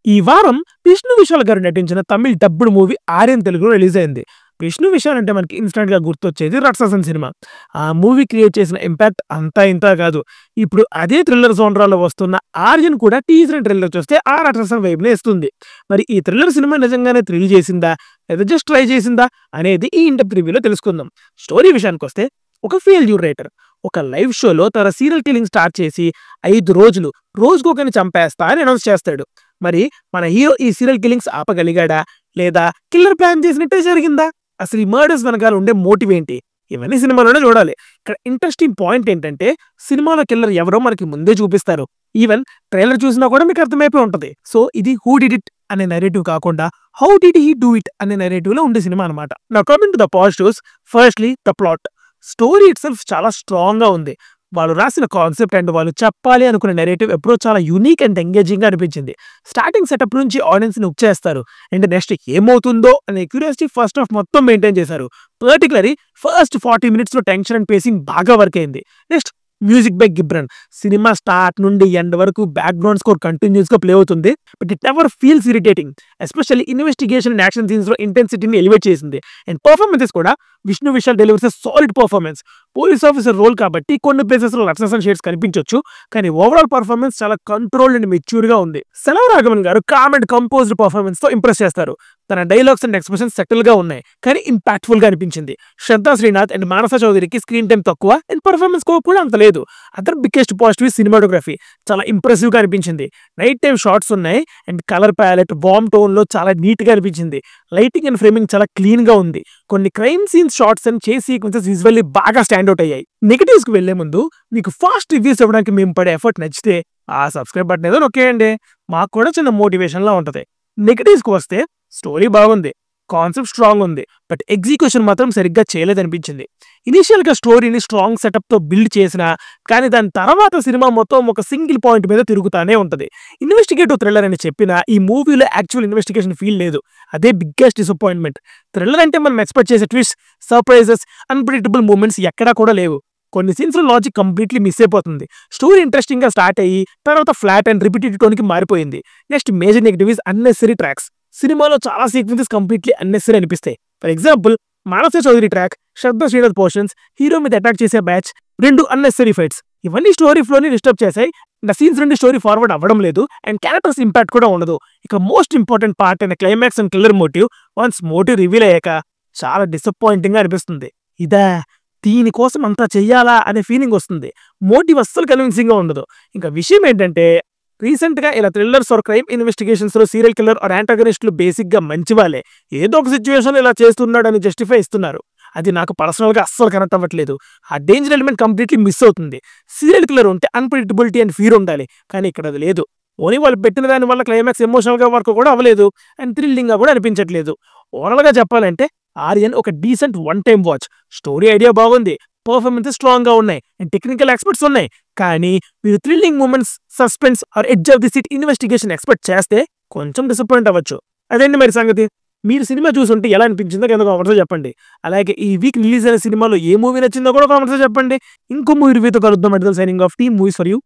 ఈ వారం విష్ణు విశాల్ గారు నటించిన తమిళ్ డబ్బుడ్ మూవీ 'ఆర్యన్' తెలుగులో రిలీజ్ అయింది. విష్ణు విశాల్ అంటే మనకి ఇన్స్టెంట్‌గా గుర్తొచ్చేది 'రాక్షసన్' సినిమా. ఆ మూవీ క్రియేట్ చేసిన ఇంపాక్ట్ అంతా ఇంతా కాదు. ఇప్పుడు అదే థ్రిల్లర్ జోనరాలో వస్తున్న 'ఆర్యన్' కూడా టీజర్ అండ్ ట్రైలర్ చూస్తే ఆ 'రాక్షసన్' వైబ్‌నే ఇస్తుంది. మరి ఈ థ్రిల్లర్ సినిమా నిజంగానే థ్రిల్ చేసిందా? లేదా జస్ట్ ట్రై చేసిందా? అనేది ఈ ఇన్ డెప్త్ రివ్యూలో తెలుసుకుందాం. స్టోరీ విషయానికొస్తే ఒక ఫెయిల్యూర్ రైటర్ ఒక లైవ్ షోలో తన సీరియల్ కిల్లింగ్ స్టార్ట్ చేసి 5 రోజులు రోజుకొకరిని చంపేస్తా అని అనౌన్స్ చేస్తాడు. మరి మన హీరో ఈ సీరియల్ కిల్లింగ్స్ ఆపగలిగాడా? లేదా కిల్లర్ ప్లాన్ చేసినట్టే జరిగిందా? అసలు ఈ మర్డర్స్ వెనకాల ఉండే మోటివ్ ఏంటి? ఇవన్నీ సినిమాలోనే చూడాలి. ఇక్కడ ఇంట్రెస్టింగ్ పాయింట్ ఏంటంటే సినిమాలో కిల్లర్ ఎవరో మనకి ముందే చూపిస్తారు. ఈవెన్ ట్రైలర్ చూసినా కూడా మీకు అర్థమైపోయి ఉంటది. సో ఇది హూ డిడ్ ఇట్ అనే నెరేటివ్ కాకుండా how did he do it అనే నెరేటివ్ లో ఉండే సినిమా అనమాట. నా coming to the positives, firstly the plot. Story it self చాలా స్ట్రాంగ్ గా ఉంది. వాళ్ళు రాసిన కాన్సెప్ట్ అండ్ వాళ్ళు చెప్పాలి అనుకున్న నెరేటివ్ ఎప్పుడో చాలా యూనిక్ అండ్ ఎంగేజింగ్ గా అనిపించింది. స్టార్టింగ్ సెటప్ నుంచి ఆడియన్స్ ని హుక్ చేస్తారు అండ్ నెక్స్ట్ ఏమవుతుందో అనే క్యూరియాసిటీ ఫస్ట్ హాఫ్ మొత్తం మెయింటైన్ చేశారు. పర్టికులర్లీ ఫస్ట్ 40 minutes లో టెన్షన్ అండ్ పేసింగ్ బాగా వర్క్ అయింది. Next music by Gibran. Cinema start నుండి ఎండ్ వరకు బ్యాక్గ్రౌండ్ స్కోర్ కంటిన్యూస్ గా ప్లే అవుతుంది. But it never feels irritating. Especially investigation and action scenes లో ఇంటెన్సిటీని ఎలివేట్ చేసింది. అండ్ పర్ఫార్మెన్సెస్ కూడా Vishnu Vishal delivers solid performance. Police officer role కాబట్టి కొన్ని ప్లేసెస్ లో లక్సెస్ షేడ్స్ కనిపించొచ్చు, కానీ ఓవరాల్ పర్ఫార్మెన్స్ చాలా కంట్రోల్డ్ అండ్ మెచ్యూర్ గా ఉంది. సెలవు రాఘవన్ గారు కామ్ అండ్ కంపోజ్డ్ పర్ఫార్మెన్స్ తో ఇంప్రెస్ చేస్తారు. తన డైలాగ్స్ అండ్ ఎక్స్ప్రెషన్స్ సెటిల్ గా ఉన్నాయి, కానీ ఇంపాక్ట్ఫుల్ గా అనిపించింది. శ్రద్ధా శ్రీనాథ్ అండ్ మానస చౌదరికి స్క్రీన్ టైం తక్కువ అండ్ పర్ఫార్మెన్స్ స్కోప్ కూడా అంత లేదు. అదర్ బిగ్గెస్ట్ పాజిటివ్ సినిమాటోగ్రఫీ చాలా ఇంప్రెసివ్ గా అనిపించింది. నైట్ టైం షాట్స్ ఉన్నాయి and colour palette warm tone లో చాలా నీట్ గా అనిపించింది. లైటింగ్ అండ్ ఫ్రేమింగ్ చాలా క్లీన్ గా ఉంది. కొన్ని crime scenes shots and chase sequences visually బాగా స్టాండ్ అవుట్ అయ్యాయి. నెగటివ్స్ కి వెళ్లే ముందు మీకు ఫాస్ట్ రివ్యూస్ ఇవ్వడానికి మేము పడే ఎఫర్ట్ నచ్చితే ఆ సబ్స్క్రైబ్ బటన్ ఏదో నొక్కేయండి. మాకు కూడా చిన్న మోటివేషన్ లా ఉంటది. నెగటివ్స్ కి వస్తే స్టోరీ బాగుంది, కాన్సెప్ట్ స్ట్రాంగ్ ఉంది, బట్ ఎగ్జిక్యూషన్ మాత్రం సరిగ్గా చేయలేదనిపించింది. ఇనిషియల్ గా స్టోరీని స్ట్రాంగ్ సెటప్ తో బిల్డ్ చేసినా కానీ దాని తర్వాత సినిమా మొత్తం ఒక సింగిల్ పాయింట్ మీద తిరుగుతానే ఉంటది. ఇన్వెస్టిగేటివ్ థ్రిల్లర్ అని చెప్పినా ఈ మూవీలో యాక్చువల్ ఇన్వెస్టిగేషన్ ఫీల్ లేదు. అదే బిగ్గెస్ట్ డిసప్పాయింట్మెంట్. థ్రిల్లర్ అంటే మనం ఎక్స్పెక్ట్ చేసే ట్విస్ట్, సర్ప్రైజెస్, అన్ప్రెడిక్టబుల్ మూమెంట్స్ ఎక్కడా కూడా లేవు. కొన్ని సీన్స్ లో లాజిక్ కంప్లీట్లీ మిస్ అయిపోతుంది. స్టోరీ ఇంట్రెస్టింగ్ గా స్టార్ట్ అయ్యి తర్వాత ఫ్లాట్ అండ్ రిపీటెడ్ టోన్ కి మారిపోయింది. Next major negative is unnecessary tracks. సినిమాలో చాలా సీక్వెన్సెస్ కంప్లీట్లీ అన్నెసరీ అనిపిస్తాయి. For example Manasa Chowdary track, Shraddha Srinath portions, hero మీద అటాక్ చేసే బ్యాచ్, 2 అన్నెసరీ ఫైట్స్. ఇవన్నీ స్టోరీ ఫ్లోని డిస్టర్బ్ చేశాయి. సీన్స్ నుండి స్టోరీ ఫార్వర్డ్ అవ్వడం లేదు అండ్ క్యారెక్టర్స్ ఇంపాక్ట్ కూడా ఉండదు. ఇక మోస్ట్ ఇంపార్టెంట్ పార్ట్ అయిన climax and killer motive once motive reveal అయ్యాక చాలా డిసప్పాయింటింగ్ గా అనిపిస్తుంది. ఇదా దీనికోసం అంతా చెయ్యాలా అనే ఫీలింగ్ వస్తుంది. మోటివ్ అస్సలు కన్విన్సింగ్ గా ఉండదు. ఇంకా విషయం ఏంటంటే రీసెంట్ గా ఇలా థ్రిల్లర్స్ ఆర్ క్రైమ్ ఇన్వెస్టిగేషన్స్ లో సీరియల్ కిల్లర్ ఆర్ యాంటాగనిస్టులు బేసిక్ గా మంచి వాళ్ళే. ఏదో ఒక సిచ్యువేషన్ ఇలా చేస్తున్నాడని జస్టిఫై ఇస్తున్నారు. అది నాకు పర్సనల్ గా అస్సలు కనెక్ట్ అవ్వట్లేదు. ఆ డేంజర్ ఎలిమెంట్ కంప్లీట్లీ మిస్ అవుతుంది. సీరియల్ కిల్లర్ ఉంటే అన్ప్రెడిక్టబిలిటీ అండ్ ఫీర్ ఉండాలి, కానీ ఇక్కడ అది లేదు. ఓన్లీ వాళ్ళు పెట్టిన దాని వల్ల క్లైమాక్స్ ఎమోషనల్ గా వర్క్ కూడా అవ్వలేదు అండ్ థ్రిల్లింగ్ గా కూడా అనిపించట్లేదు. ఓవరాల్ గా చెప్పాలంటే ఆర్యన్ ఒక decent one time watch. Story idea బాగుంది, పర్ఫార్మెన్సెస్ స్ట్రాంగ్ గా ఉన్నాయి అండ్ టెక్నికల్ ఎక్స్పర్ట్స్ ఉన్నాయి, కానీ మీరు thrilling moments, suspense or edge of the seat investigation expect చేస్తే కొంచెం డిసప్పాయింట్ అవ్వచ్చు. అదేంటి మరి సంగతి. మీరు సినిమా చూసుంటే ఎలా అనిపించిందో కింద కామెంట్స్ చెప్పండి. అలాగే ఈ వీక్ రిలీజ్ అయిన సినిమాలో ఏ మూవీ నచ్చిందో కూడా కామెంట్స్ చెప్పండి. ఇంకో మూవీ రివ్యూతో కలుద్దాం. Signing off team movies for you.